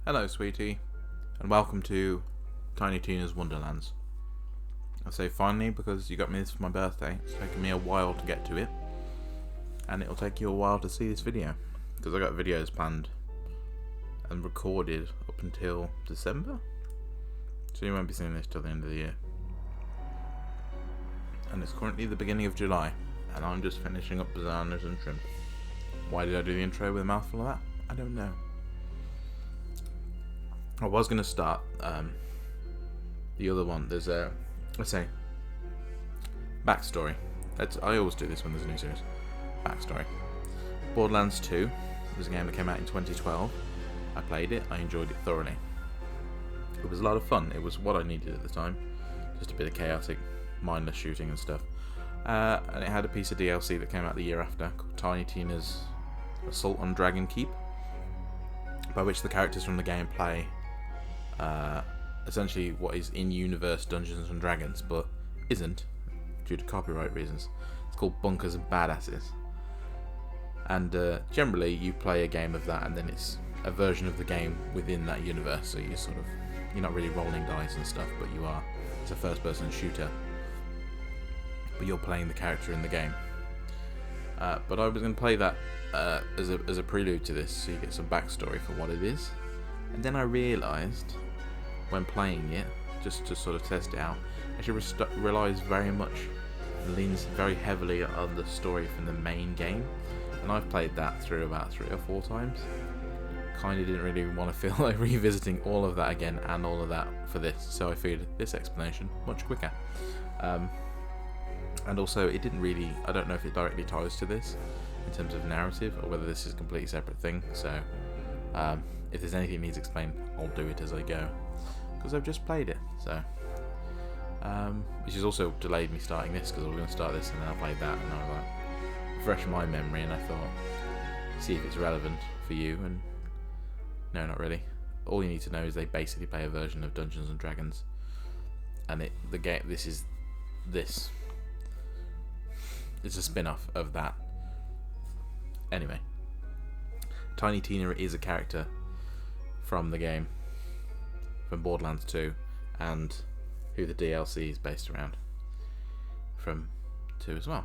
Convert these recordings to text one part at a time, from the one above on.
Hello, sweetie, and welcome to Tiny Tina's Wonderlands. I say finally because you got me this for my birthday. It's taken me a while to get to it, and it'll take you a while to see this video because I got videos planned and recorded up until December, so you won't be seeing this till the end of the year. And it's currently the beginning of July, and I'm just finishing up bananas and shrimp. Why did I do the intro with a mouthful of that? I don't know. I was going to start the other one. There's a, let's say, backstory. I always do this when there's a new series. Backstory. Borderlands 2 was a game that came out in 2012. I played it. I enjoyed it thoroughly. It was a lot of fun. It was what I needed at the time. Just a bit of chaotic, mindless shooting and stuff. And it had a piece of DLC that came out the year after called Tiny Tina's Assault on Dragon Keep, by which the characters from the game play essentially what is in-universe Dungeons and Dragons, but isn't due to copyright reasons. It's called Bunkers and Badasses, and generally you play a game of that, and then it's a version of the game within that universe. So you're not really rolling dice and stuff, but it's a first-person shooter, but you're playing the character in the game. But I was going to play that as a prelude to this, so you get some backstory for what it is. And then I realised, when playing it, just to sort of test it out, I should relies very much, leans very heavily on the story from the main game. And I've played that through about 3 or 4 times. Kind of didn't really want to feel like revisiting all of that again and all of that for this, so I figured this explanation much quicker. And also, it didn't really, I don't know if it directly ties to this in terms of narrative, or whether this is a completely separate thing, so if there's anything that needs explained, I'll do it as I go, because I've just played it, so which has also delayed me starting this, because I was going to start this and then I played that, and I was like, refresh my memory, and I thought, see if it's relevant for you, and no, not really. All you need to know is they basically play a version of Dungeons and Dragons, and this is it's a spin-off of that. Anyway, Tiny Tina is a character from the game, from Borderlands 2, and who the DLC is based around from 2 as well.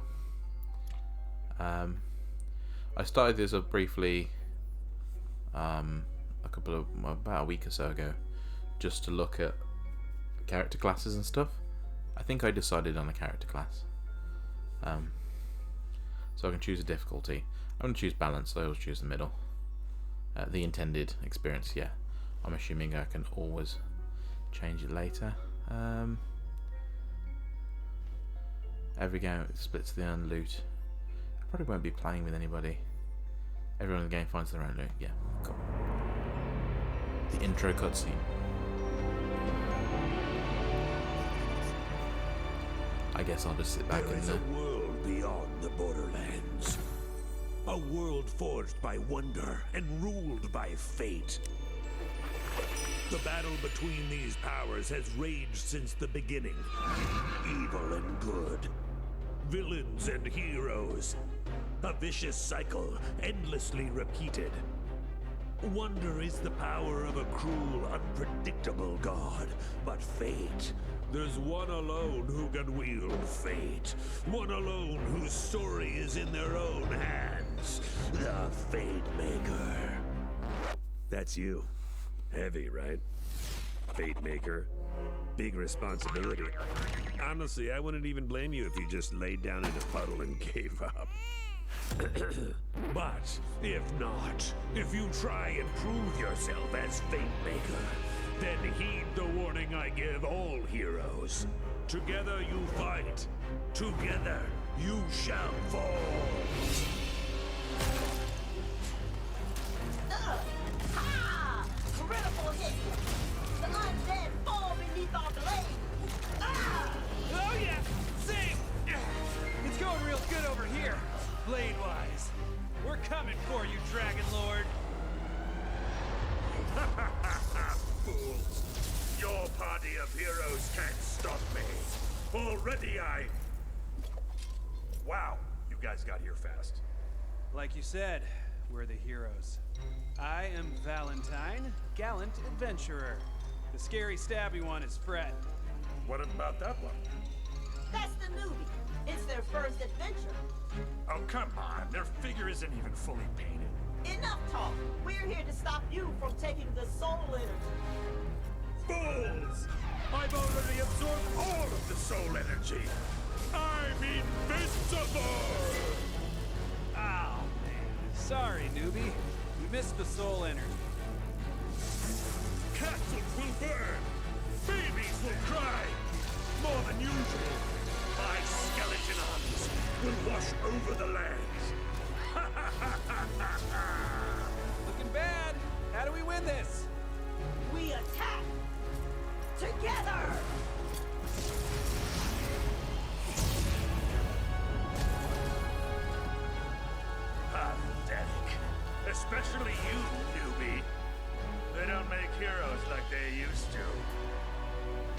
I started this up briefly about a week or so ago, just to look at character classes and stuff. I think I decided on a character class. So I can choose a difficulty. I'm going to choose balance, so I always choose the middle. The intended experience, yeah. I'm assuming I can always change it later. Every game splits the earned loot. I probably won't be playing with anybody. Everyone in the game finds their own loot. Yeah, cool. The intro cutscene. I guess I'll just sit back There is a world beyond the Borderlands. A world forged by wonder and ruled by fate. The battle between these powers has raged since the beginning. Evil and good. Villains and heroes. A vicious cycle, endlessly repeated. Wonder is the power of a cruel, unpredictable god. But fate, there's one alone who can wield fate. One alone whose story is in their own hands. The Fate Maker. That's you. Heavy, right? Fate Maker. Big responsibility. Honestly, I wouldn't even blame you if you just laid down in a puddle and gave up. But if not, if you try and prove yourself as Fate Maker, then heed the warning I give all heroes. Together you fight. Together you shall fall. Ha! Critical hit! The undead fall beneath our blade! Ah! Oh yeah! Same! It's going real good over here, blade-wise. We're coming for you, Dragon Lord. Fools! Your party of heroes can't stop me. Already Wow, you guys got here fast. Like you said, we're the heroes. I am Valentine, gallant adventurer. The scary, stabby one is Fred. What about that one? That's the newbie. It's their first adventure. Oh, come on. Their figure isn't even fully painted. Enough talk. We're here to stop you from taking the soul energy. Fools! I've already absorbed all of the soul energy. I'm invincible! Oh, man. Sorry, newbie. We missed the soul energy. Castles will burn. Babies will cry. More than usual. My skeleton armies will wash over the lands. Looking bad. How do we win this? We attack together. Pathetic. Especially you, newbie. They don't make heroes like they used to.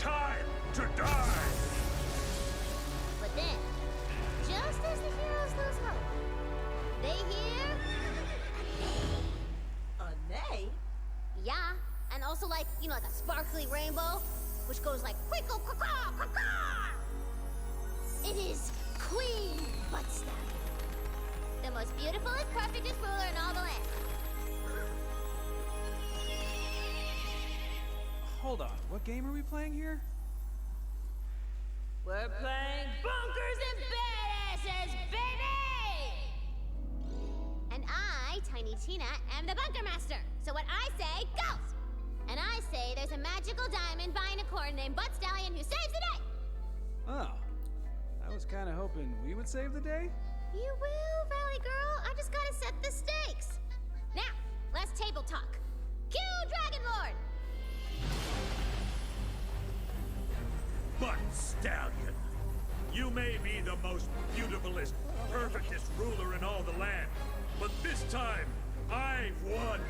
Time to die! But then, just as the heroes lose hope, they hear A nay? yeah, and also like, you know, like a sparkly rainbow, which goes like quickle quack quack quack. It is Queen Buttstab, the most beautiful and perfectest ruler in all the land. Hold on. What game are we playing here? We're playing Bunkers and Badasses, baby! And I, Tiny Tina, am the Bunker Master. So what I say goes! And I say there's a magical diamond by a corn named Butt Stallion who saves the day! Oh. I was kind of hoping we would save the day. You will, Valley Girl. I just gotta set the stakes. Now, let's table talk. Cue Dragon Lord! But, Stallion, you may be the most beautifulest, perfectest ruler in all the land, but this time, I've won.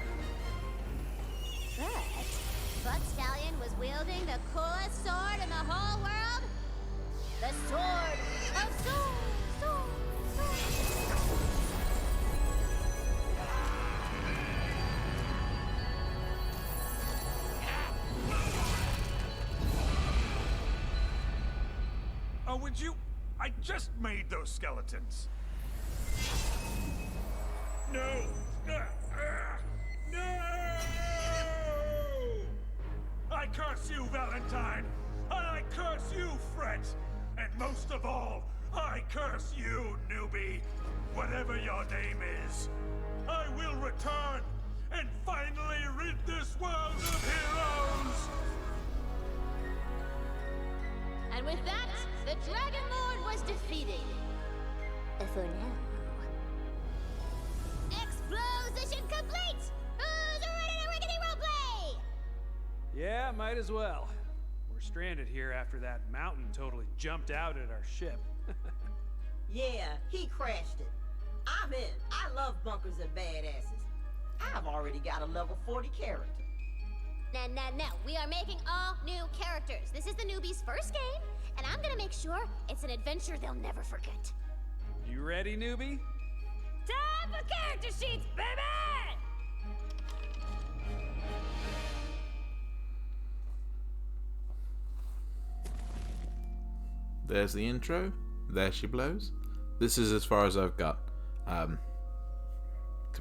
But Butt Stallion was wielding the coolest sword in the whole world. The Sword of Soul. Oh, would you? I just made those skeletons. No! No! I curse you, Valentine! And I curse you, Fred! And most of all, I curse you, newbie! Whatever your name is, I will return and finally rid this world of heroes! And with that, the Dragon Lord was defeated. For now. Exposition complete! Who's ready to rickety roleplay? Yeah, might as well. We're stranded here after that mountain totally jumped out at our ship. Yeah, he crashed it. I'm in. I love bunkers and badasses. I've already got a level 40 character. No. We are making all new characters. This is the newbie's first game, and I'm gonna make sure it's an adventure they'll never forget. You ready, newbie? Time for character sheets, baby! There's the intro. There she blows. This is as far as I've got, to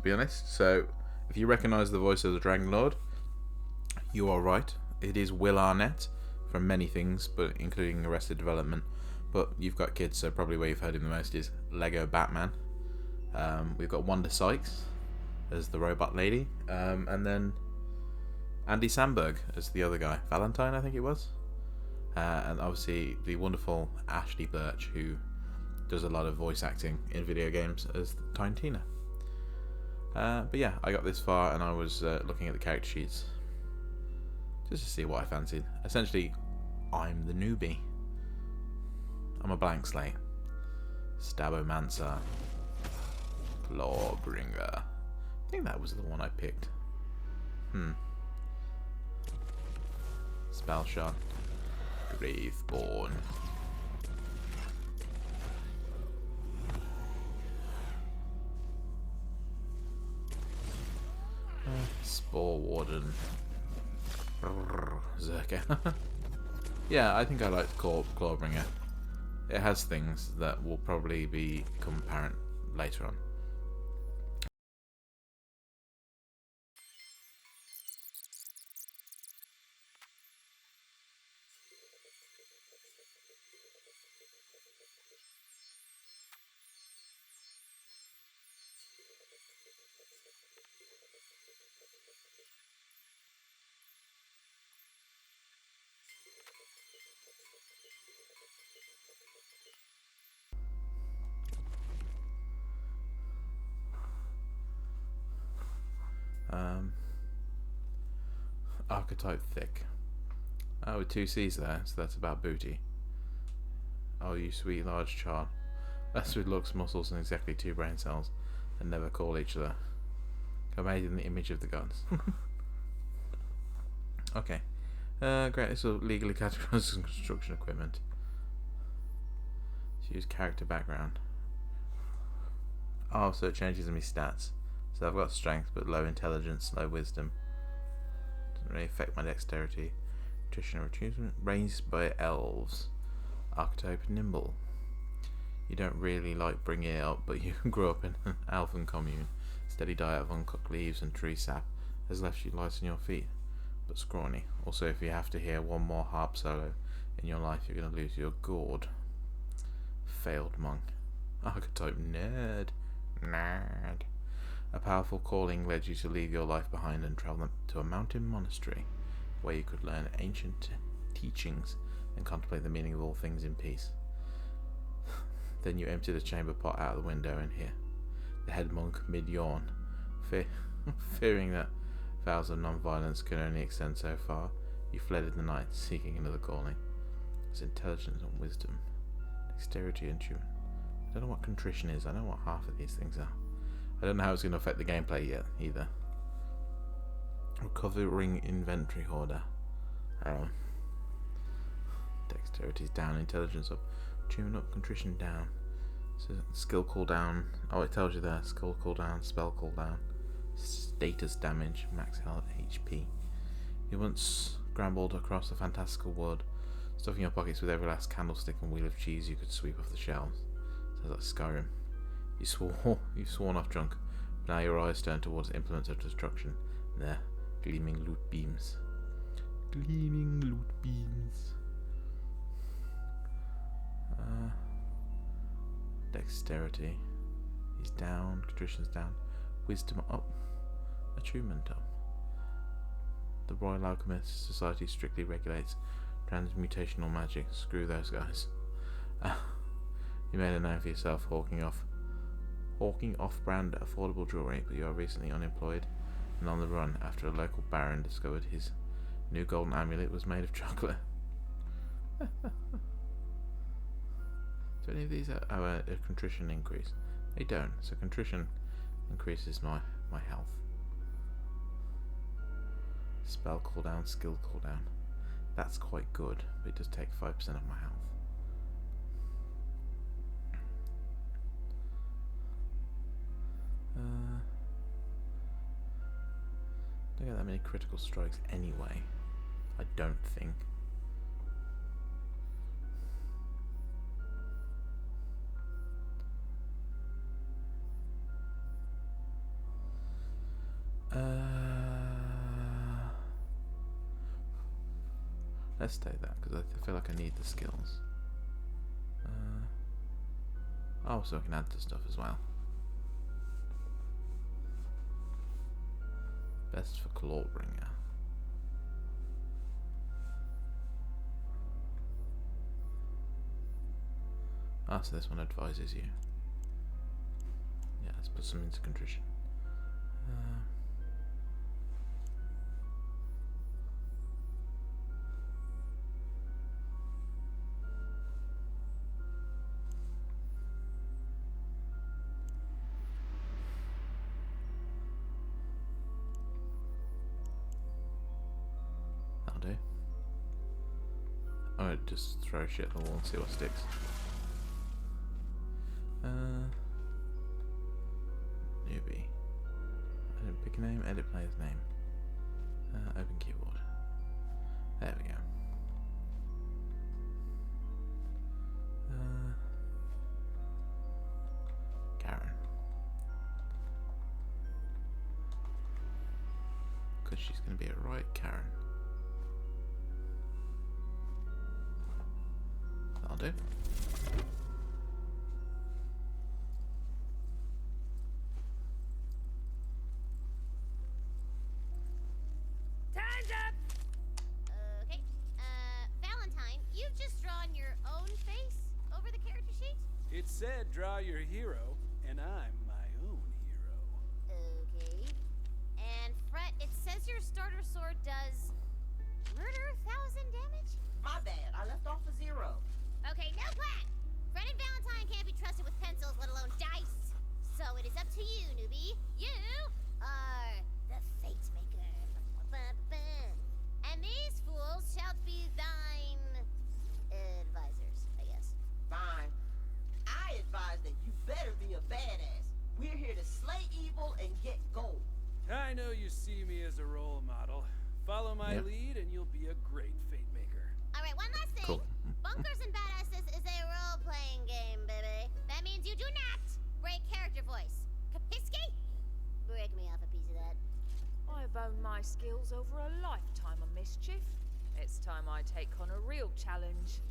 be honest. So, if you recognise the voice of the Dragon Lord, you are right. It is Will Arnett from many things, but including Arrested Development. But you've got kids, so probably where you've heard him the most is Lego Batman. We've got Wanda Sykes as the robot lady, and then Andy Samberg as the other guy, Valentine, I think it was. And obviously the wonderful Ashley Birch, who does a lot of voice acting in video games as Tiny Tina. But yeah, I got this far and I was looking at the character sheets just to see what I fancied. Essentially, I'm the newbie. I'm a blank slate. Stabomancer. Clawbringer. I think that was the one I picked. Spellshot. Graveborn. Or Warden. Zerka. Yeah, I think I like Clawbringer. It has things that will probably become apparent later on. Archetype thick. Oh, with 2 C's there, so that's about booty. Oh, you sweet large chart. That's with looks, muscles, and exactly 2 brain cells, and never call each other. Made in the image of the gods. Okay. Great, this will legally categorise as construction equipment. Let's use character background. Oh, so it changes my stats. So I've got strength, but low intelligence, low wisdom. Doesn't really affect my dexterity. Nutrition or attunement. Raised by elves. Archetype nimble. You don't really like bringing it up, but you grew up in an elven commune. Steady diet of uncooked leaves and tree sap has left you light on your feet, but scrawny. Also, if you have to hear one more harp solo in your life, you're going to lose your gourd. Failed monk. Archetype nerd. Nerd. A powerful calling led you to leave your life behind and travel to a mountain monastery, where you could learn ancient teachings and contemplate the meaning of all things in peace. Then you empty the chamber pot out of the window and hear the head monk mid-yawn, fearing that vows of non-violence can only extend so far. You fled in the night, seeking another calling. It's intelligence and wisdom, dexterity and tune. I don't know what contrition is. I don't know what half of these things are. I don't know how it's going to affect the gameplay yet either. Recovering inventory hoarder. Dexterity's down, intelligence up, tune up, contrition down. So skill cooldown. Oh, it tells you there. Skill cooldown, spell cooldown, status damage, max health, HP. You once scrambled across the fantastical world, stuffing your pockets with every last candlestick and wheel of cheese you could sweep off the shelves. Sounds like Skyrim. You've sworn off drunk, but now your eyes turn towards implements of destruction. And there, gleaming loot beams. Gleaming loot beams. Dexterity is down, contrition's down, wisdom up, attunement up. The Royal Alchemist Society strictly regulates transmutational magic. Screw those guys. You made a name for yourself hawking off-brand affordable jewellery, but you are recently unemployed and on the run after a local baron discovered his new golden amulet was made of chocolate. Do any of these have a contrition increase? They don't, so contrition increases my health. Spell cooldown, skill cooldown. That's quite good, but it does take 5% of my health. Don't get that many critical strikes anyway. I don't think. Let's stay that because I feel like I need the skills. Oh, so I can add to stuff as well. Best for Clawbringer. Ah, so this one advises you. Yeah, let's put some into contrition. That'll do. I might just throw shit at the wall and see what sticks. Newbie. I didn't pick a name, edit player's name. that she's going to be a right Karen. That'll do. Time's up! Okay. Valentine, you've just drawn your own face over the character sheet? It said draw your hero, and I'm my own hero. Okay. And Fret, it says your starter sword does murder 1,000 damage? My bad. I left off a 0. Okay, no plan! Fred and Valentine can't be trusted with pencils, let alone dice. So it is up to you, newbie. You are the Fate Maker. And these fools shall be thine advisors, I guess. Fine. I advise that you better be a badass. We're here to slay evil and get gold. I know you see me as a role model. Follow my Yep. lead and you'll be a great Fate Maker. Alright, one last thing. Cool. Bunkers and Badasses is a role-playing game, baby. That means you do not break character voice. Kapiski? Break me off a piece of that. I've honed my skills over a lifetime of mischief. It's time I take on a real challenge.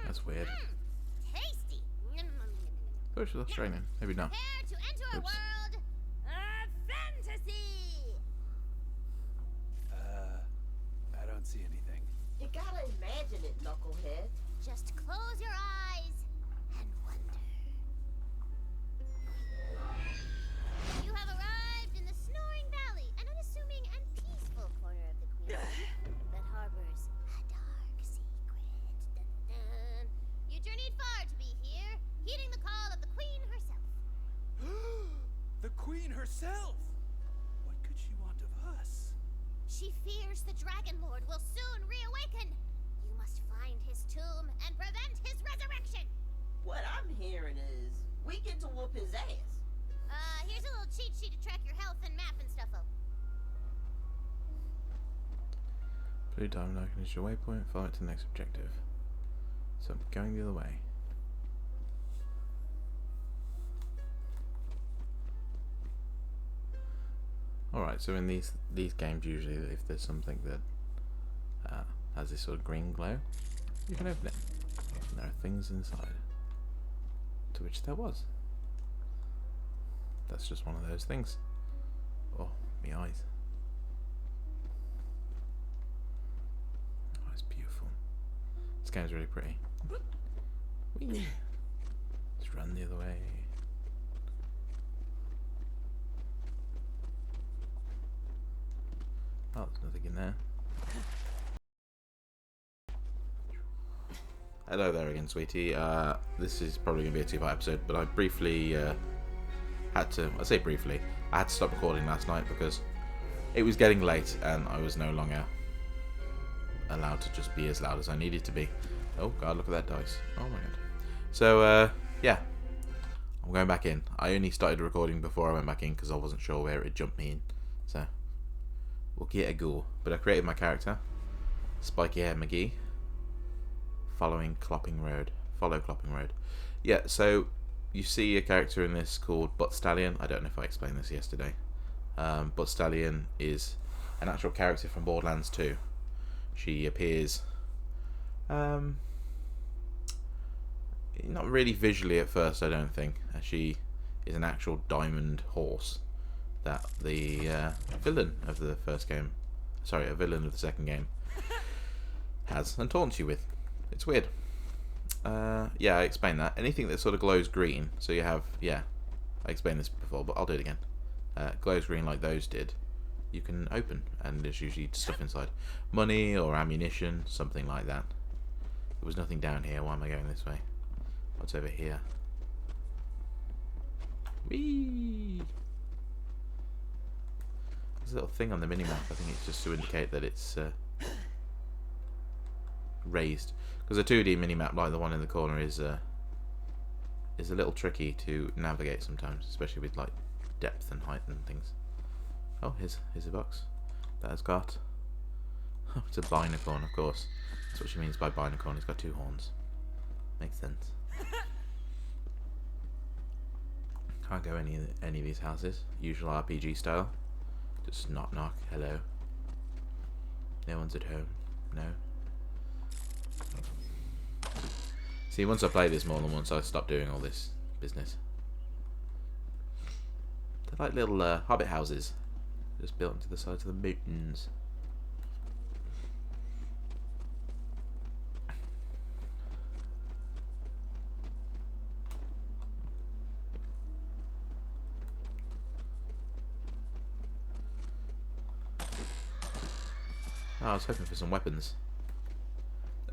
That's weird. Tasty. Thought she was Australian. Maybe not. Prepare to enter a Oops. world of fantasy. I don't see anything. You gotta imagine it, knucklehead. Just close your eyes and wonder. You have arrived in the Snoring Valley, an unassuming and peaceful corner of the Queen that harbors a dark secret. Dun, dun, dun. You journeyed far to be here, heeding the call of the Queen herself. The Queen herself! What could she want of us? She fears the Dragon Lord will soon reawaken. You must find his tomb and prevent his resurrection. What I'm hearing is we get to whoop his ass. Here's a little cheat sheet to track your health and map and stuff. Blue diamond icon is your waypoint. Follow it to the next objective. So I'm going the other way. Alright, so in these games usually if there's something that has this sort of green glow, you can open it. And there are things inside. To which there was. That's just one of those things. Oh, my eyes. Oh, it's beautiful. This game's really pretty. Whee! Let's run the other way. Oh, there's nothing in there. Hello there again, sweetie. This is probably going to be a 2-part episode, but I briefly had to stop recording last night because it was getting late and I was no longer allowed to just be as loud as I needed to be. Oh god, look at that dice. Oh my god. So, yeah. I'm going back in. I only started recording before I went back in because I wasn't sure where it jumped me in. So, we'll get a go. But I created my character, Spiky Hair McGee, follow Clopping Road. Yeah, so you see a character in this called Butt Stallion. I don't know if I explained this yesterday. Butt Stallion is an actual character from Borderlands 2. She appears not really visually at first, I don't think. She is an actual diamond horse that the villain of the first game, sorry, a villain of the second game has and taunts you with. It's weird. Yeah, I explained that. Anything that sort of glows green, so you have, yeah, I explained this before, but I'll do it again. Glows green like those did, you can open, and there's usually stuff inside. Money or ammunition, something like that. There was nothing down here. Why am I going this way? What's over here? Whee! There's a little thing on the minimap. I think it's just to indicate that it's raised. Because a 2D minimap like the one in the corner is a little tricky to navigate sometimes, especially with like depth and height and things. Oh, here's a box that has got. Oh, it's a binacorn, of course. That's what she means by binacorn. It's got 2 horns. Makes sense. Can't go any of these houses. Usual RPG style. Just knock knock. Hello. No one's at home. No. See, once I play this more than once, I stop doing all this business. They're like little hobbit houses, just built into the sides of the mountains. Oh, I was hoping for some weapons.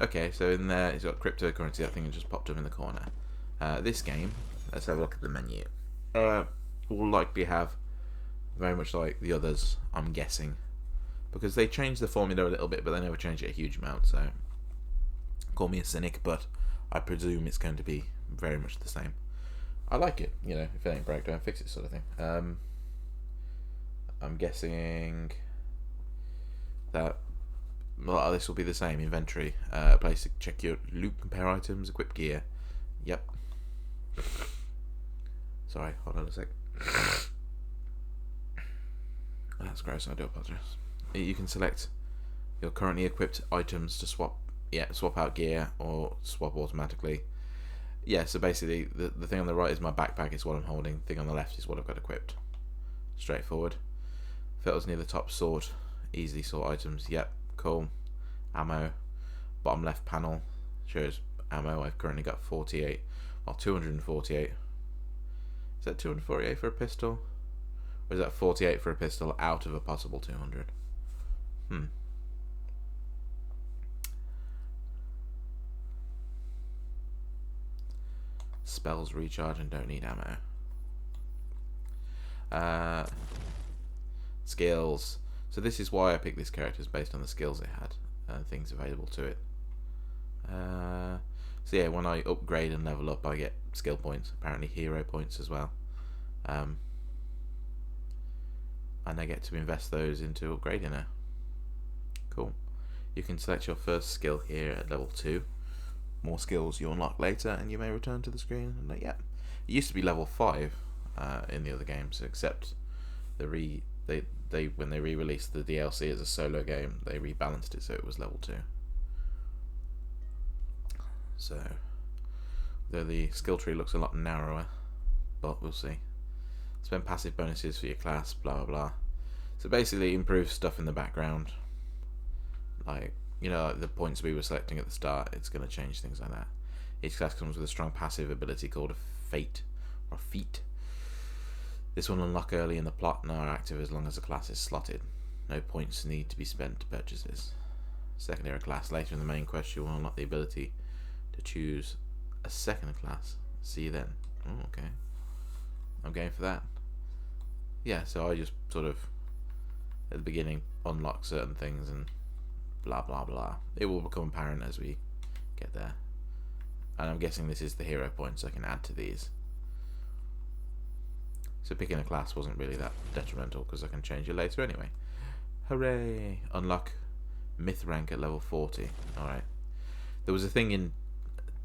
Okay, so in there it's got cryptocurrency, that thing that just popped up in the corner. This game, let's have a look at the menu. Will likely have very much like the others, I'm guessing. Because they changed the formula a little bit, but they never changed it a huge amount, so call me a cynic, but I presume it's going to be very much the same. I like it, you know, if it ain't broke, don't fix it sort of thing. I'm guessing that a lot of this will be the same. Inventory, place to check your loot, compare items, equip gear. Yep. Sorry, hold on a sec. That's gross, I do apologize. You can select your currently equipped items to swap out gear or swap automatically. Yeah, so basically the thing on the right is my backpack, is what I'm holding. The thing on the left is what I've got equipped. Straightforward. Filters near the top, sort. Easily sort items. Yep, cool. Ammo. Bottom left panel shows ammo. I've currently got 48. Well, 248. Is that 248 for a pistol? Or is that 48 for a pistol out of a possible 200? Spells recharge and don't need ammo. Skills. So this is why I picked this character, is based on the skills it had and things available to it. So yeah, when I upgrade and level up, I get skill points. Apparently hero points as well. And I get to invest those into upgrading her. Cool. You can select your first skill here at level 2. More skills you unlock later, and you may return to the screen. And yeah, it used to be level 5 in the other games, except when they re-released the DLC as a solo game, they rebalanced it so it was level 2. So, though the skill tree looks a lot narrower, but we'll see. Spend passive bonuses for your class, blah blah blah. So basically, improve stuff in the background, like, you know, like the points we were selecting at the start. It's going to change things like that. Each class comes with a strong passive ability called a Fate or Feat. This will unlock early in the plot and are active as long as the class is slotted. No points need to be spent to purchase this. Secondary class. Later in the main quest, you will unlock the ability to choose a second class. See you then. Oh, okay. I'm going for that. Yeah, so I just sort of at the beginning unlock certain things and blah blah blah. It will become apparent as we get there. And I'm guessing this is the hero points I can add to these. So picking a class wasn't really that detrimental because I can change it later anyway. Hooray! Unlock myth rank at level 40. Alright. There was a thing in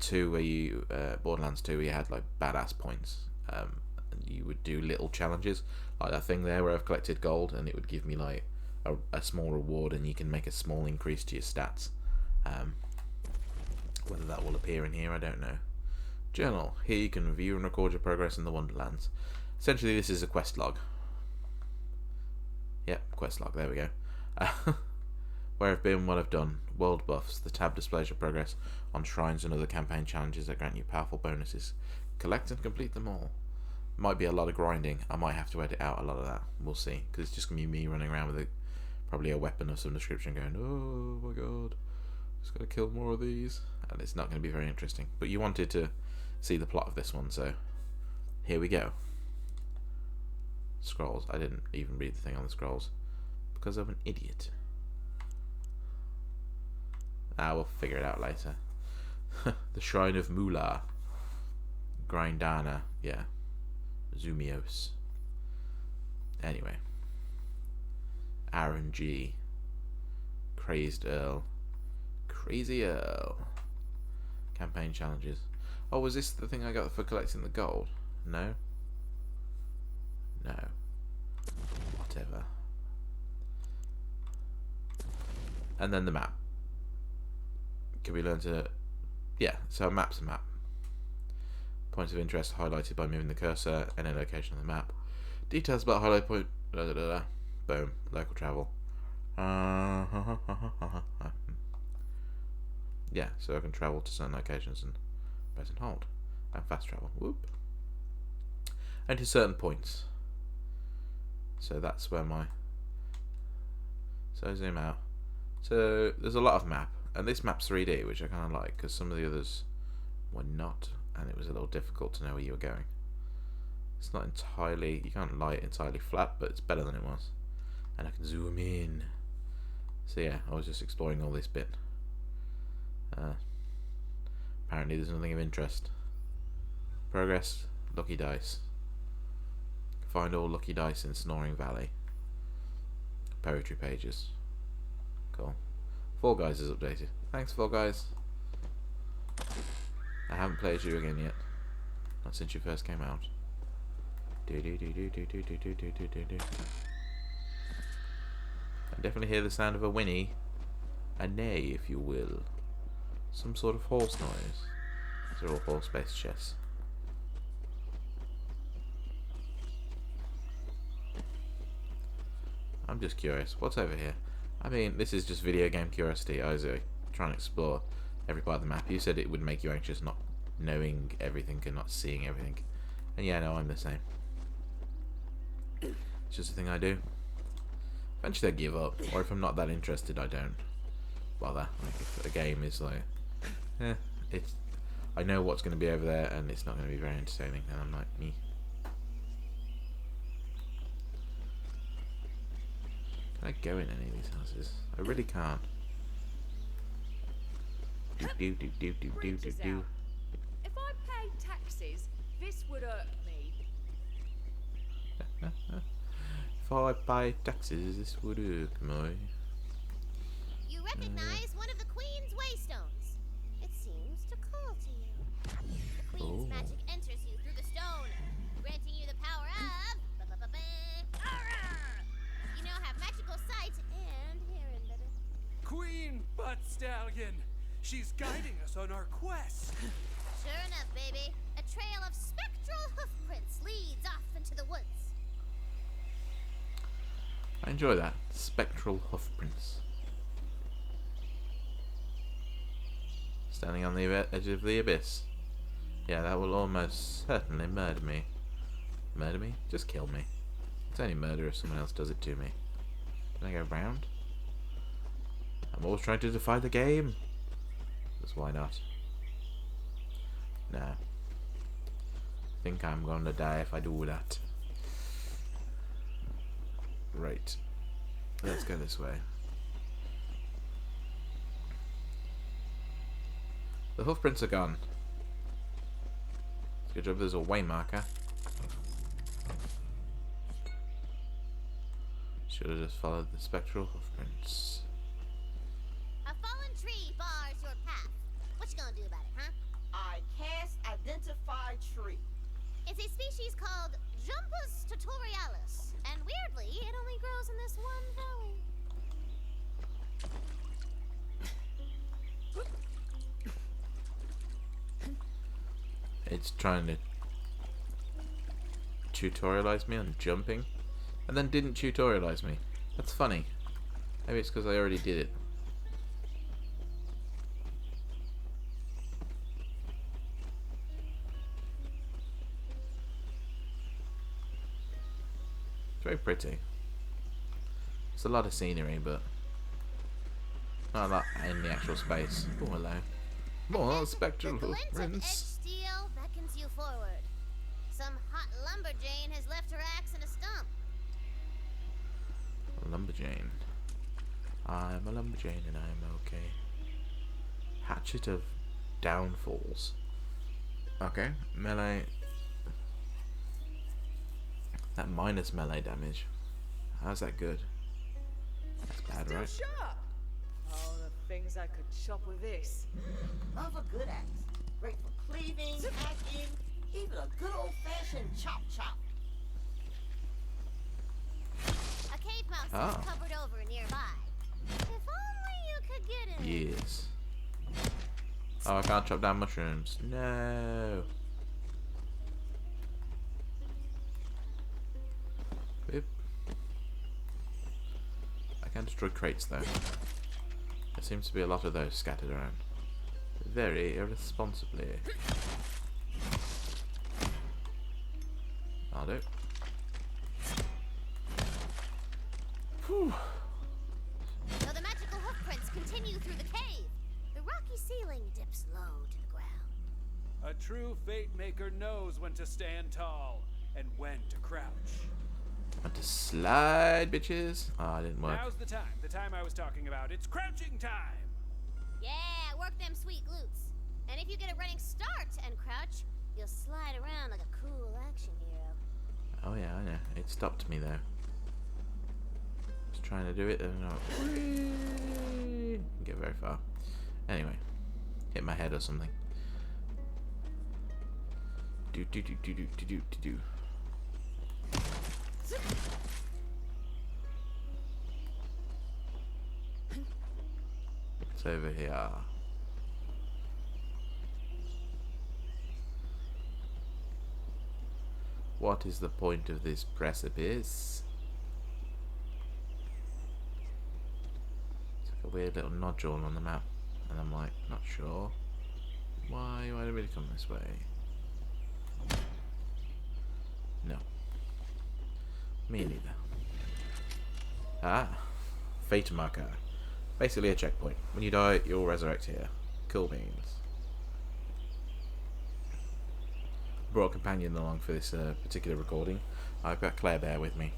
2 where you Borderlands 2 where you had like badass points. And you would do little challenges, like that thing there where I've collected gold, and it would give me like a small reward, and you can make a small increase to your stats. Whether that will appear in here, I don't know. Journal. Here you can review and record your progress in the Wonderlands. Essentially, this is a quest log. Yep, quest log. There we go. Where I've been, what I've done. World buffs. The tab displays your progress on shrines and other campaign challenges that grant you powerful bonuses. Collect and complete them all. Might be a lot of grinding. I might have to edit out a lot of that. We'll see. Because it's just going to be me running around with probably a weapon of some description going, oh my god, just got to kill more of these. And it's not going to be very interesting. But you wanted to see the plot of this one, so here we go. Scrolls. I didn't even read the thing on the scrolls because I'm an idiot. We'll figure it out later. The Shrine of Moolah. Grindana. Yeah. Zumios. Anyway. Aaron G. Crazed Earl. Crazy Earl. Campaign challenges. Oh, was this the thing I got for collecting the gold? No? No. Whatever. And then the map. Can we learn to... Yeah, so a map's a map. Points of interest highlighted by moving the cursor, any location on the map. Details about highlight point... Boom. Local travel. Yeah, so I can travel to certain locations and press and hold. And fast travel. Whoop. And to certain points. So that's where my... So zoom out. So there's a lot of map. And this map's 3D, which I kind of like, because some of the others were not. And it was a little difficult to know where you were going. It's not entirely... You can't lie it entirely flat, but it's better than it was. And I can zoom in. So yeah, I was just exploring all this bit. Apparently there's nothing of interest. Progress, lucky dice. Find all lucky dice in Snoring Valley. Poetry pages. Cool. Fall Guys is updated. Thanks, Fall Guys. I haven't played you again yet. Not since you first came out. I definitely hear the sound of a whinny. A neigh, if you will. Some sort of horse noise. These are all horse-based chests. I'm just curious. What's over here? I mean, this is just video game curiosity. I was trying to explore every part of the map. You said it would make you anxious not knowing everything and not seeing everything. And yeah, no, I'm the same. It's just a thing I do. Eventually I give up. Or if I'm not that interested, I don't bother. Like if a game is like... it's... I know what's going to be over there and it's not going to be very entertaining. And I'm like, me. Can I go in any of these houses? I really can't. Do. If I paid taxes, this would irk me. If I pay taxes, this would irk me. You recognize one of the Queen's waystones. It seems to call to you. The Queen's magic enters you through the stone, granting you the power of... You now have magical sight and hearing better. Queen Butt Stallion! She's guiding us on our quest! Sure enough, baby. A trail of spectral hoofprints leads off into the woods. I enjoy that. Spectral hoofprints. Standing on the edge of the abyss. Yeah, that will almost certainly murder me. Murder me? Just kill me. It's only murder if someone else does it to me. Can I go round? I'm always trying to defy the game. Because why not? No. I think I'm going to die if I do that. Right. Let's go this way. The hoofprints are gone. Good job there's a way marker. Should have just followed the spectral hoofprints. A fallen tree bars your path. What you gonna do about it, huh? I cast Identify Tree. It's a species called Jumpus tutorialis, and weirdly, it only grows in this one valley. It's trying to tutorialize me on jumping, and then didn't tutorialize me. That's funny. Maybe it's because I already did it. It's very pretty. It's a lot of scenery, but not a lot in the actual space. Oh, hello. More spectral The glint of edge hoofprints. steel beckons you forward. Some hot lumberjane has left her axe in a stump. Lumberjane. I'm a lumberjane and I'm okay. Hatchet of Downfalls. Okay, melee. That minus melee damage. How's that good? That's bad, Still right? sharp. Oh, the things I could chop with this. Love a good axe. Great for cleaving, hacking, even a good old-fashioned chop. A cave mouse Ah. is covered over nearby. If only you years. Oh, I can't chop down mushrooms. No. Boop. I can destroy crates though. There seems to be a lot of those scattered around. Very irresponsibly. I'll do. Whew. So the magical hoofprints continue through the cave. The rocky ceiling dips low to the ground. A true fate maker knows when to stand tall and when to crouch. Want to slide, bitches? Ah, it didn't work. Now's the time. The time I was talking about. It's crouching time. Yeah, work them sweet glutes. And if you get a running start and crouch, you'll slide around like a cool action hero. Oh yeah, I know. It stopped me though. Just trying to do it and not didn't get very far. Anyway, hit my head or something. Do do do do do do do do do. It's over here. What is the point of this precipice? It's like a weird little nodule on the map, and I'm like, not sure. Why do I really come this way? No. Me neither. Ah, fate marker. Basically a checkpoint. When you die, you'll resurrect here. Cool beans. Brought a companion along for this particular recording. I've got Claire Bear with me.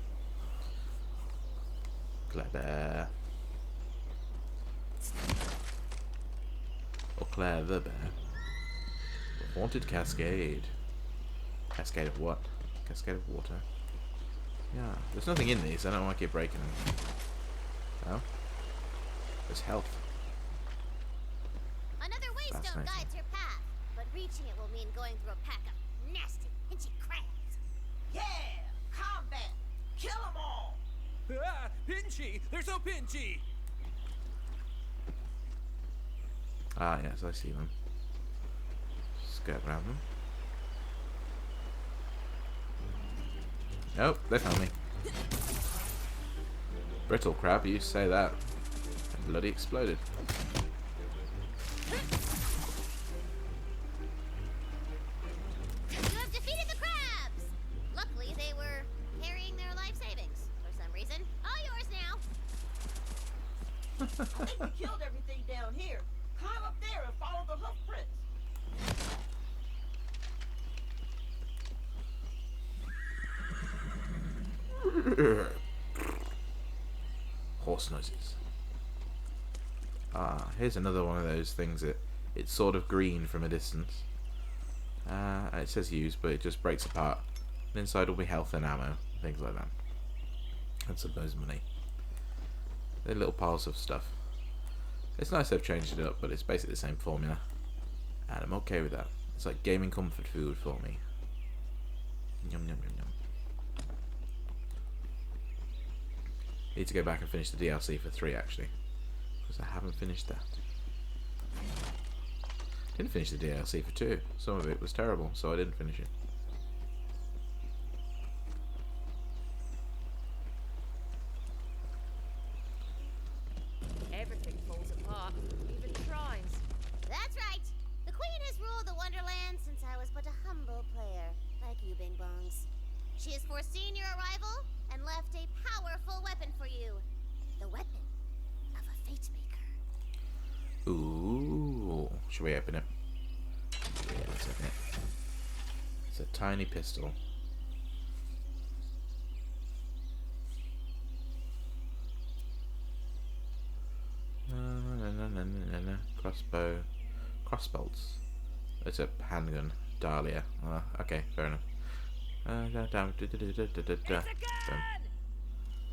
Claire Bear. Or Claire the Bear. The Haunted Cascade. Cascade of what? Cascade of water. Yeah, there's nothing in these. I don't want to keep breaking them. Well, there's health. Another waystone guides your path, but reaching it will mean going through a pack of nasty, pinchy crabs. Yeah! Combat! Kill them all! Ah, pinchy! They're so pinchy! Ah, yes, I see them. Skirt around them. Nope, they found me. Brittle crab, you say that. And bloody exploded. You have defeated the crabs! Luckily, they were carrying their life savings for some reason. All yours now. I think we killed everything down here. Climb up there and follow the hoof prints. Horse noises. Ah, here's another one of those things that it's sort of green from a distance. It says use, but it just breaks apart. And inside will be health and ammo, things like that. And suppose money. They're little piles of stuff. It's nice they've changed it up, but it's basically the same formula. And I'm okay with that. It's like gaming comfort food for me. Yum yum yum yum. Need to go back and finish the DLC for 3 actually, because I haven't finished that. Didn't finish the DLC for 2. Some of it was terrible, so I didn't finish it. Everything falls apart, even shrines. That's right. The Queen has ruled the Wonderlands since I was but a humble player, like you, Bing Bongs. She has foreseen your arrival and left a powerful weapon for you. The weapon of a fate maker. Ooh, should we open it? Yeah, let's open it. It's a tiny pistol. No. Crossbow. Crossbolts. It's a handgun. Dahlia. Okay, fair enough. It's a gun!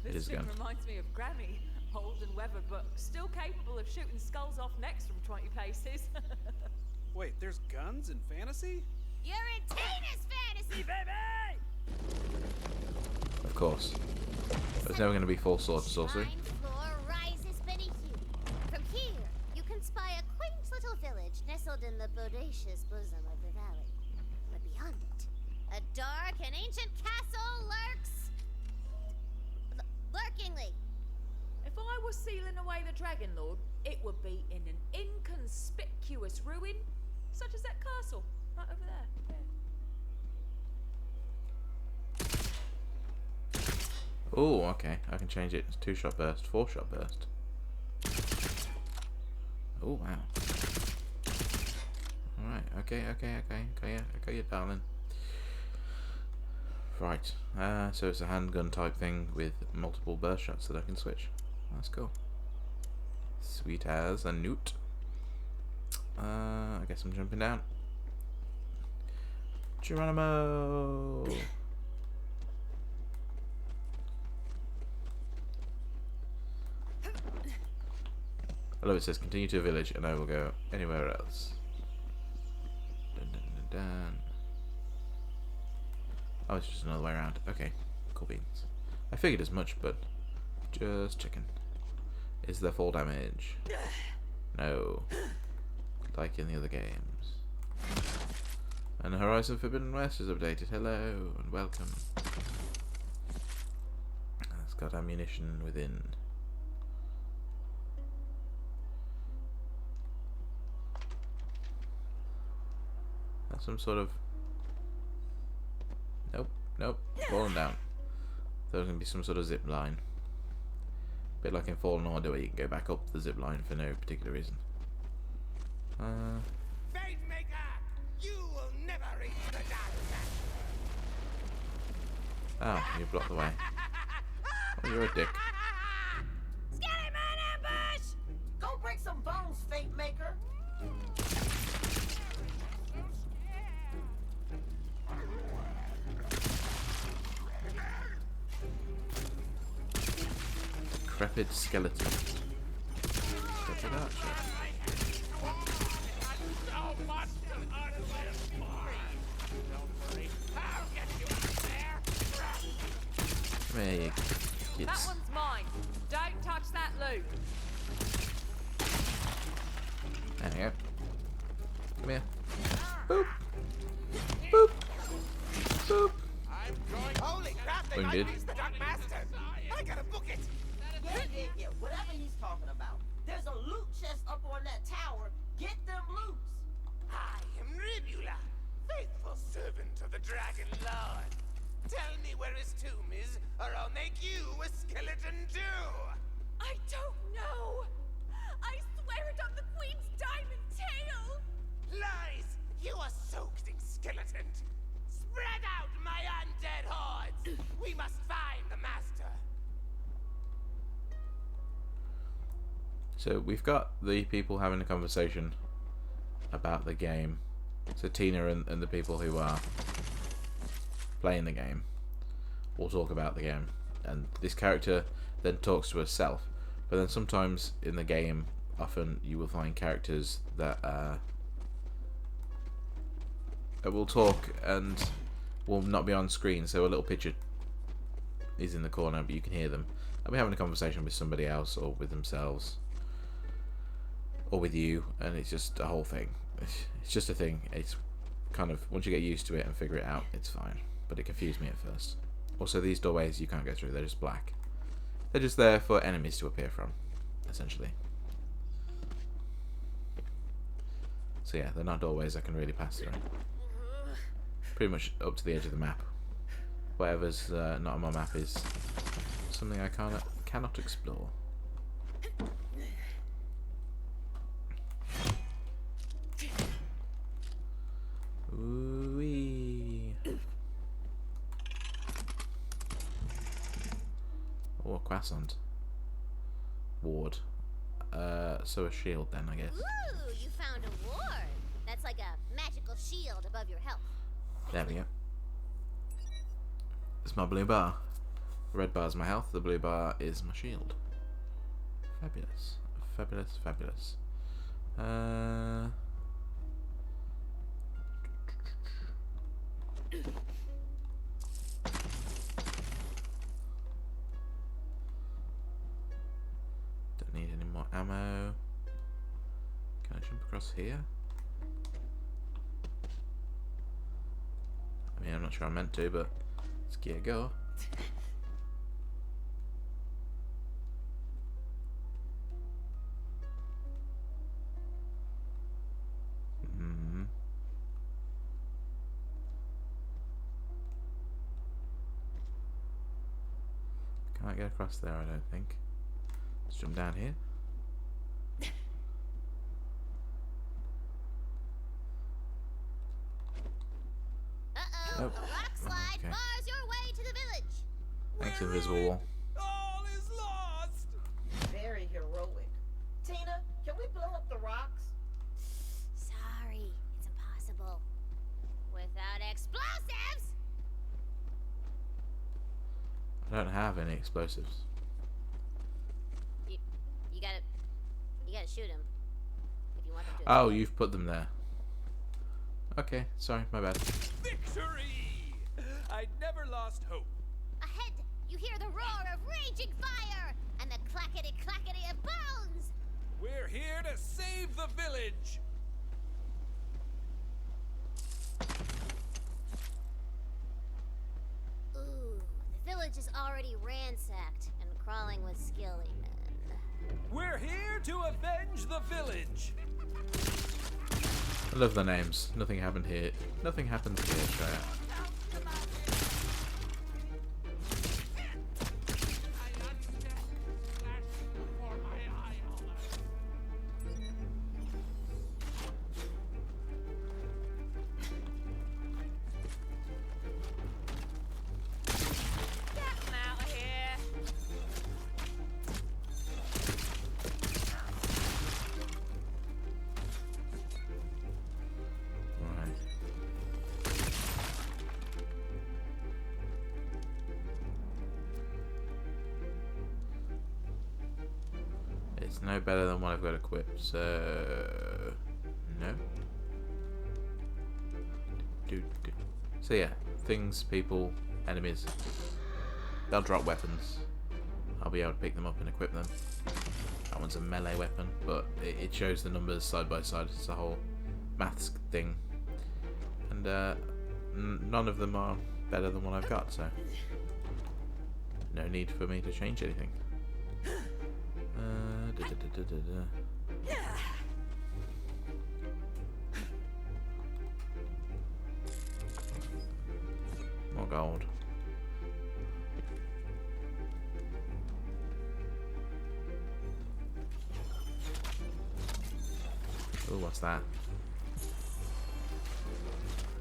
It is a gun. Reminds me of Granny. Old and weathered, but still capable of shooting skulls off necks from 20 paces. Wait, there's guns in fantasy? You're in Tina's fantasy, baby! Of course. There's never going to be full sword sorcery. Blind floor rises beneath you. From here, you nestled in the bodacious bosom of the valley. But beyond it, a dark and ancient castle lurks... lurkingly. If I was sealing away the Dragon Lord, it would be in an inconspicuous ruin, such as that castle, right over there. Oh, okay. I can change it. It's 2-shot burst, 4-shot burst. Oh, wow. Alright, okay, you darling. Right, so it's a handgun type thing with multiple burst shots that I can switch. That's cool. Sweet as a newt. I guess I'm jumping down. Geronimo! I love it says continue to a village and I will go anywhere else. Dun, dun, dun, dun. Oh, it's just another way around. Okay, cool beans. I figured as much, but just checking. Is there fall damage? No. Like in the other games. And Horizon Forbidden West is updated. Hello and welcome. It's got ammunition within. That's some sort of... Nope, falling down. There's going to be some sort of zip line. Bit like in Fallen Order where you can go back up the zip line for no particular reason. Fate Maker, you will never reach the dark Oh, you blocked the way. Oh, you're a dick. Scary man ambush! Go break some bones, Fate Maker. Decrepit skeleton. Decrepit archer. Come here, you kids. That one's mine. Don't touch that loot. There you go. Come here. Boop. Boop. Boop. Holy crap, they Wounded. might use the Dark Master. I gotta book it. Yeah, whatever he's talking about. There's a loot chest up on that tower. Get them loots. I am Ribula, faithful servant of the Dragon Lord. Tell me where his tomb is, or I'll make you a skeleton too. I don't know. I swear it on the Queen's diamond tail. Lies! You are soaked in skeleton. Spread out, my undead hordes. We must find the master. So we've got the people having a conversation about the game. So Tina and the people who are playing the game will talk about the game, and this character then talks to herself. But then sometimes in the game, often you will find characters that will talk and will not be on screen, so a little picture is in the corner but you can hear them. They'll be having a conversation with somebody else or with themselves or with you, and it's just a whole thing. It's just a thing. It's kind of, once you get used to it and figure it out, it's fine. But it confused me at first. Also, these doorways you can't go through, they're just black. They're just there for enemies to appear from, essentially. So yeah, they're not doorways I can really pass through. Pretty much up to the edge of the map. Whatever's not on my map is something I cannot explore. Ooh-wee. Oh, a croissant. Ward. So a shield then, I guess. Ooh, you found a ward. That's like a magical shield above your health. There we go. It's my blue bar. The red bar is my health, the blue bar is my shield. Fabulous. Fabulous, fabulous. Don't need any more ammo. Can I jump across here? Yeah, I'm not sure I meant to, but let's get it go. Can't get across there, I don't think. Let's jump down here. Uh-oh, Oh, rock slide okay. bars your way to the village. Thanks, invisible wall. All is lost! Very heroic. Tina, can we blow up the rocks? Sorry, it's impossible. Without explosives! I don't have any explosives. You gotta shoot him. If you want them to Oh, explode. you've put them there. Okay, sorry, my bad. Victory! I'd never lost hope. Ahead, you hear the roar of raging fire and the clackety-clackety of bones! We're here to save the village! Ooh, the village is already ransacked and crawling with skilly men. We're here to avenge the village! I love the names. Nothing happened here. Nothing happens here, Shreya. Get him out of here. Right. It's no better than what I've got equipped, so no. So yeah, things, people, enemies. They'll drop weapons. I'll be able to pick them up and equip them. That one's a melee weapon, but it shows the numbers side by side. It's a whole maths thing, and none of them are better than what I've got, so no need for me to change anything. More gold. Oh, what's that?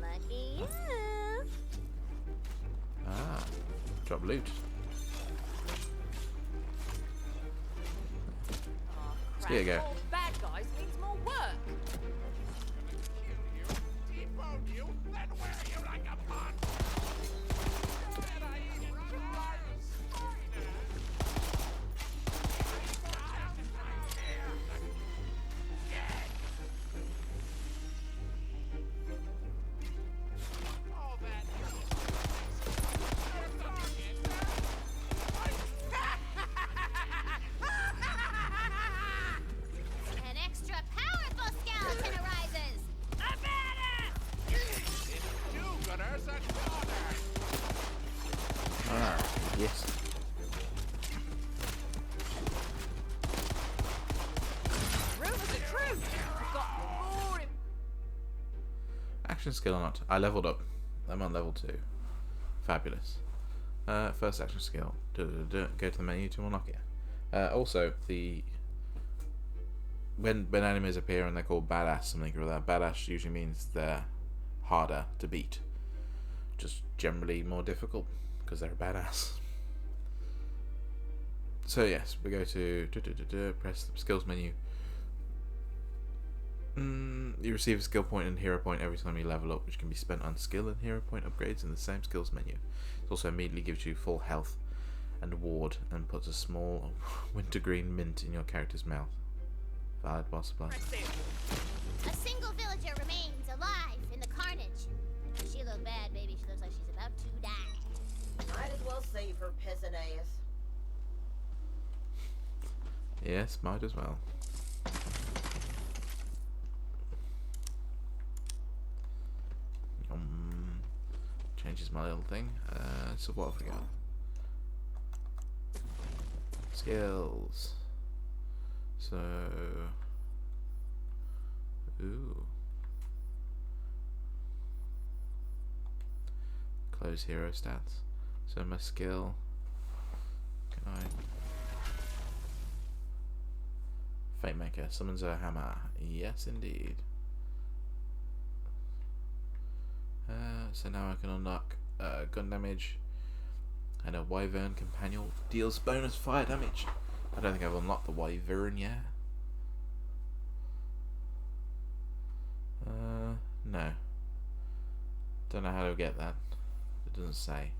Lucky you. Ah, drop loot. Oh, Let's crap. get it go. More bad guys means more work. Debone you, then wear you like a pawn. Then I eat rotten spider. All that An extra powerful skeleton arises. A badass! do-gooders and daughters. Ah, yes. Rumors are true. We've got more. Action skill or not? I leveled up. I'm on level 2. Fabulous. First action skill. Go to the menu to unlock it. Also, when enemies appear and they're called badass, something or other, badass usually means they're harder to beat. Just generally more difficult because they're a badass. So yes, we go to press the skills menu. You receive a skill point and hero point every time you level up, which can be spent on skill and hero point upgrades in the same skills menu. It also immediately gives you full health and ward and puts a small wintergreen mint in your character's mouth. Valid while supplied. Press it. A single villager remains alive in the carnage. She look bad, baby. She looks like she's about to die. Might as well save her peasant ass. Yes, might as well. changes my little thing. So what have we got? Skills. So, ooh, close hero stats. So my skill. Can I? Fate Maker summons a hammer. Yes, indeed. So now I can unlock gun damage, and a Wyvern Companion deals bonus fire damage. I don't think I've unlocked the Wyvern yet. No. Don't know how to get that. It doesn't say.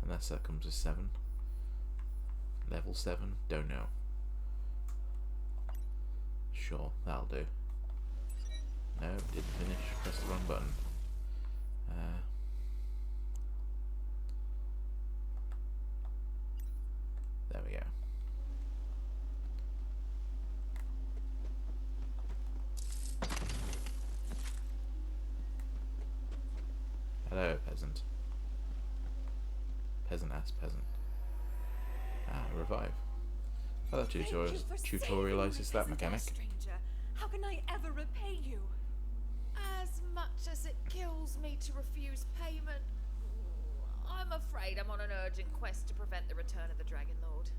Unless that comes with 7. Level 7? Don't know. Sure, that'll do. No, didn't finish. Pressed the wrong button. There we go. Hello, peasant. Peasant-ass peasant. Revive. Well, that tutorializes that mechanic. Stranger. How can I ever repay you? As much as it kills me to refuse payment, I'm afraid I'm on an urgent quest to prevent the return of the Dragon Lord.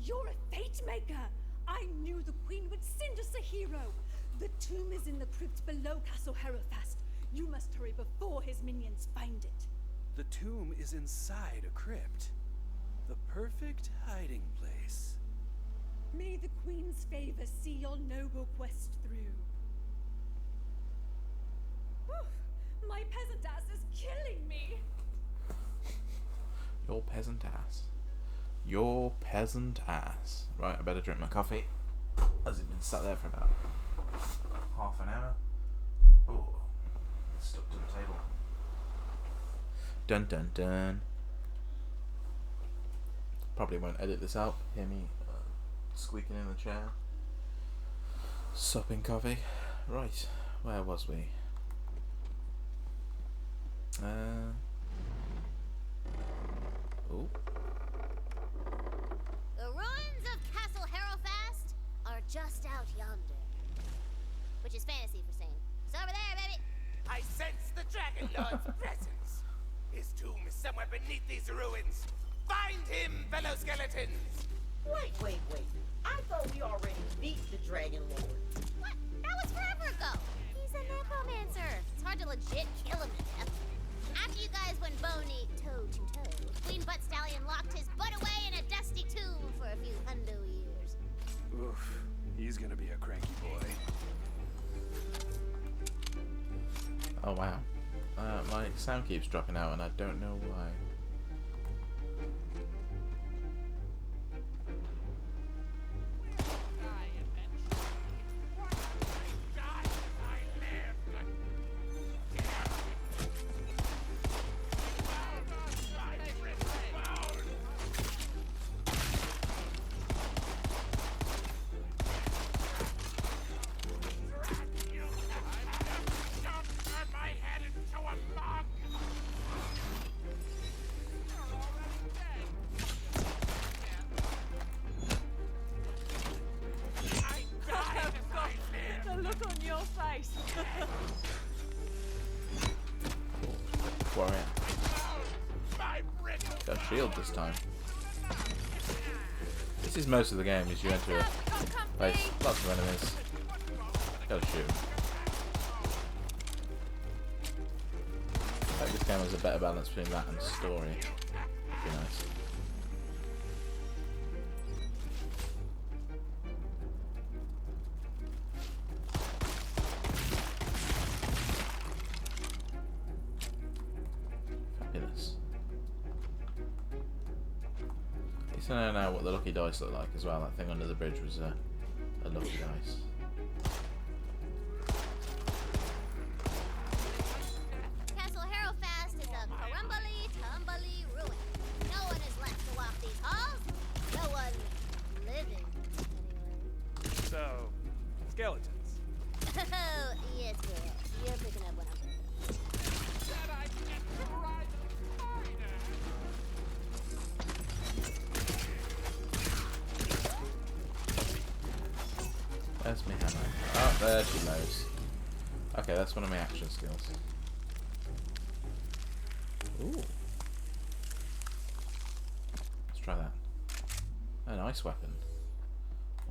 You're a fate maker! I knew the Queen would send us a hero! The tomb is in the crypt below Castle Herofast. You must hurry before his minions find it. The tomb is inside a crypt. The perfect hiding place. May the Queen's favor see your noble quest through. Whew, my peasant ass is killing me! Your peasant ass. Your peasant ass. Right, I better drink my coffee. Has it been sat there for about half an hour? Oh, it's stuck to the table. Dun dun dun. Probably won't edit this out. Hear me squeaking in the chair. Supping coffee. Right, where was we? Oh. The ruins of Castle Herofast are just out yonder. Which is fantasy for saying. It's over there, baby! I sense the Dragon Lord's presence. His tomb is somewhere beneath these ruins. Find him, fellow skeletons! Wait. I thought we already beat the Dragon Lord. What? That was forever ago! He's a necromancer. It's hard to legit kill him to death. After you guys went bony toe-to-toe, Queen Butt Stallion locked his butt away in a dusty tomb for a few hundo years. Oof, he's gonna be a cranky boy. Oh wow. My sound keeps dropping out and I don't know why. Warrior. Got a shield this time. This is most of the game, is you enter a place, lots of enemies. Gotta shoot. I think this game has a better balance between that and story. Would be nice. I don't know what the lucky dice look like as well. That thing under the bridge was a lucky dice. Castle Herofast is a crumbly ruin. No one is left to walk these halls. No one living, anyway. So, skeletons. Oh, yes, girl. You're picking up what I'm picking up. Where's my hammer? Oh, there she goes. Okay, that's one of my action skills. Ooh. Let's try that. An ice weapon.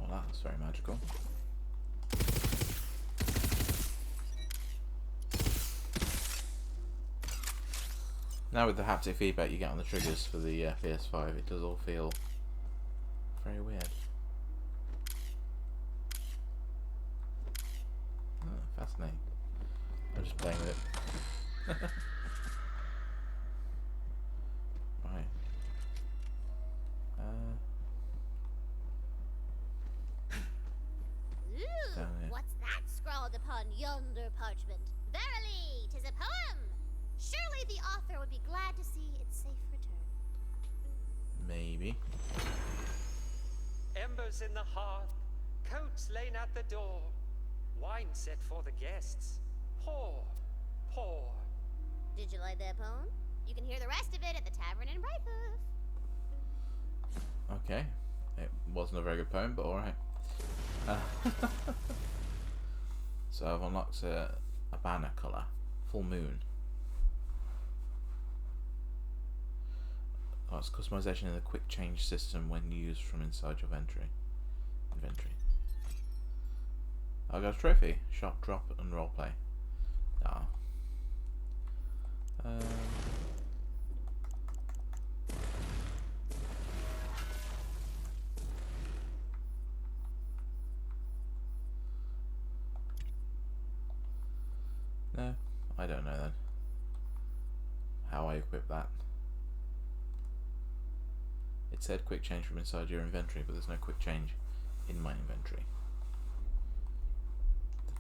Oh, that's very magical. Now with the haptic feedback you get on the triggers for the PS5, it does all feel very weird. Oh, fascinating. I'm just playing with it. Right. Ooh, Down here. what's that scrawled upon yonder parchment? Verily, 'tis a poem. Surely the author would be glad to see its safe return. Maybe. Embers in the hearth, coats laid at the door, wine set for the guests. Pour, pour. Did you like that poem? You can hear the rest of it at the tavern in Brighthoof. Okay. It wasn't a very good poem, but alright. So I've unlocked a banner colour. Full moon. Oh, it's customization in the quick change system when used from inside your inventory. I got a trophy. Shop, drop, and roleplay. Ah. No, I don't know then. How I equip that. It said quick change from inside your inventory, but there's no quick change in my inventory.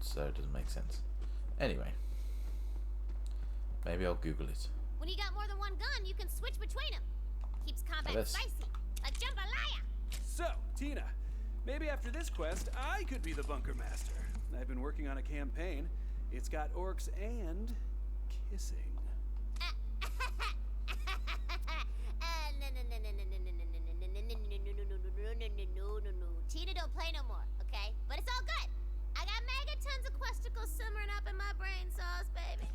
So it doesn't make sense. Anyway. Maybe I'll Google it. When you got more than one gun, you can switch between them. Keeps combat this. spicy, like jambalaya. So, Tina, maybe after this quest, I could be the bunker master. I've been working on a campaign. It's got orcs and kissing. No. Tina don't play no more, okay? But it's all good. I got megatons of questicles simmering up in my brain sauce, baby.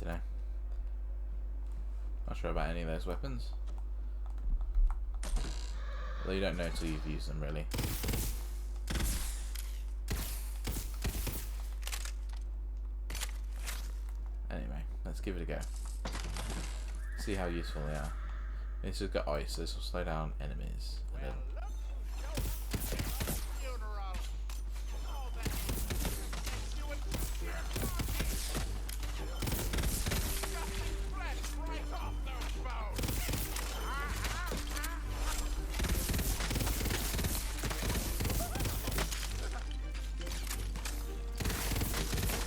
Dunno. Not sure about any of those weapons. Well, you don't know until you've used them, really. Anyway, let's give it a go. See how useful they are. This has got ice, so this will slow down enemies a little.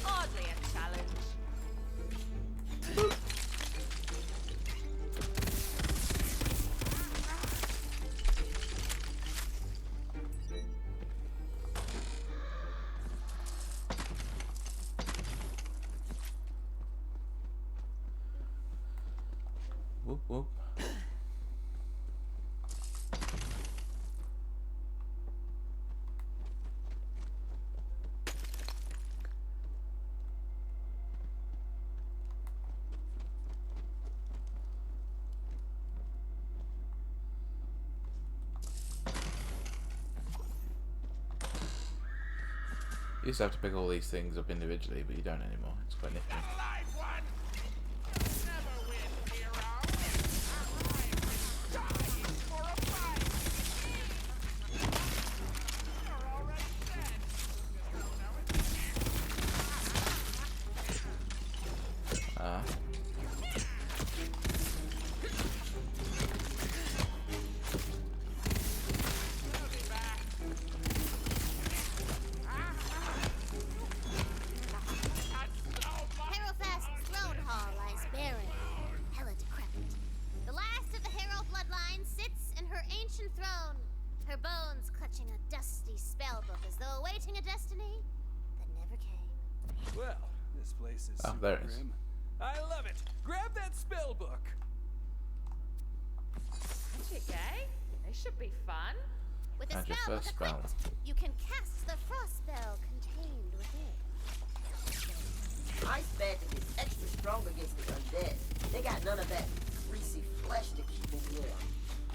Hardly a challenge. Whoop whoop. You used to have to pick all these things up individually, but you don't anymore. It's quite nifty. Herofast's throne hall lies barren, hella decrepit. The last of the Herald bloodline sits in her ancient throne, her bones clutching a dusty spellbook as though awaiting a destiny that never came. Well, this place is Oh, super there it is. grim. I love it. Grab that spell book. Magic, eh? They should be fun. With a And your spell first equipped, spell. you can cast the frost spell contained within. Ice magic is extra strong against the undead. They got none of that greasy flesh to keep them warm.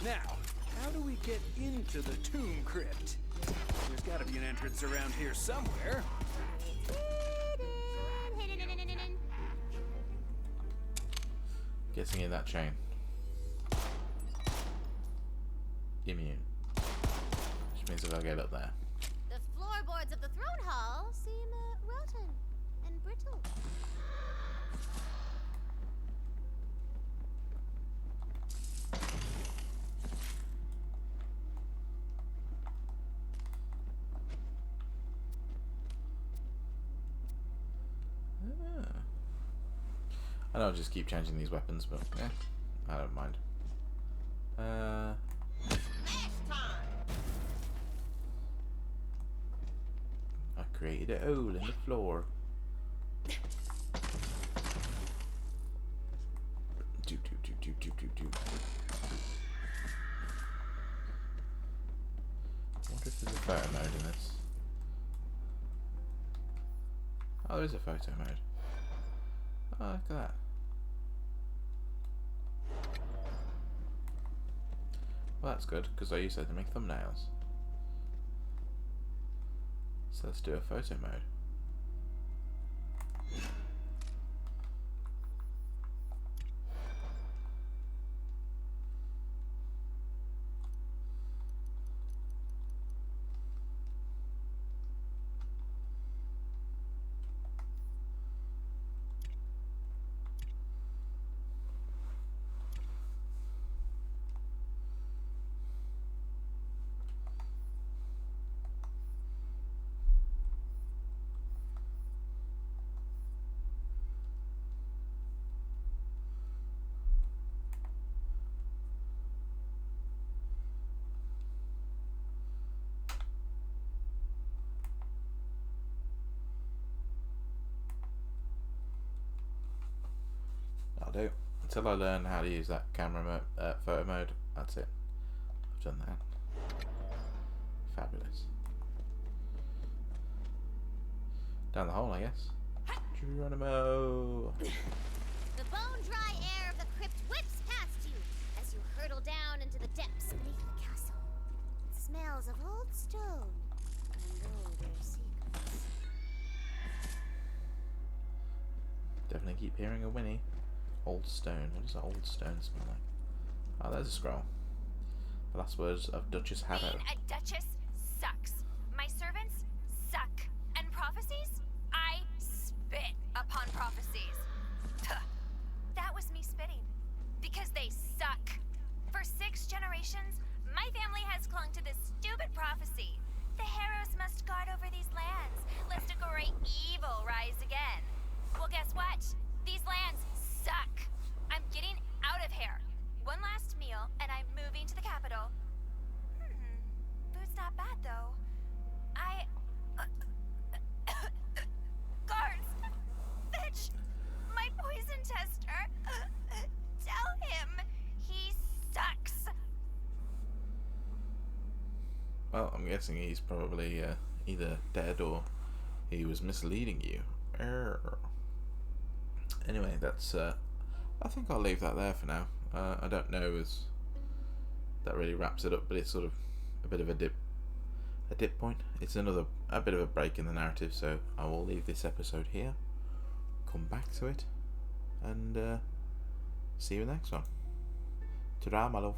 Now, how do we get into the tomb crypt? There's gotta be an entrance around here somewhere. Hidden. Guessing in that chain. Immune. Which means if I get up there. The floorboards of the throne hall seem rotten and brittle. I know I'll just keep changing these weapons, but yeah, I don't mind. Smash time! I created a hole in the floor. Do. I wonder if there's a photo mode in this. Oh, there is a photo mode. Oh, look at that. Well, that's good, because I use that to make thumbnails. So let's do a photo mode. Do until I learn how to use that camera mode, photo mode. That's it. I've done that. Fabulous. Down the hole, I guess. Geronimo. The bone-dry air of the crypt whips past you as you hurtle down into the depths beneath the castle. It smells of old stone and older secrets. Definitely keep hearing a whinny. Old stone. What does old stone smell like? Oh, there's a scroll. The last words of Duchess Haddow. Being a duchess sucks. My servants suck. And prophecies? I spit upon prophecies. Tuh. That was me spitting. Because they suck. For 6 generations, my family has clung to this stupid prophecy. The Harrows must guard over these lands, lest a great evil rise again. Well, guess what? These lands suck. I'm getting out of here. One last meal, and I'm moving to the capital. Food's not bad, though. Guards! Bitch! My poison tester! Tell him he sucks! Well, I'm guessing he's probably either dead or he was misleading you. Anyway, that's. I think I'll leave that there for now. I don't know as that really wraps it up, but it's sort of a bit of a dip point. It's a bit of a break in the narrative, so I will leave this episode here. Come back to it, and see you in the next one. Ta-ra, my love.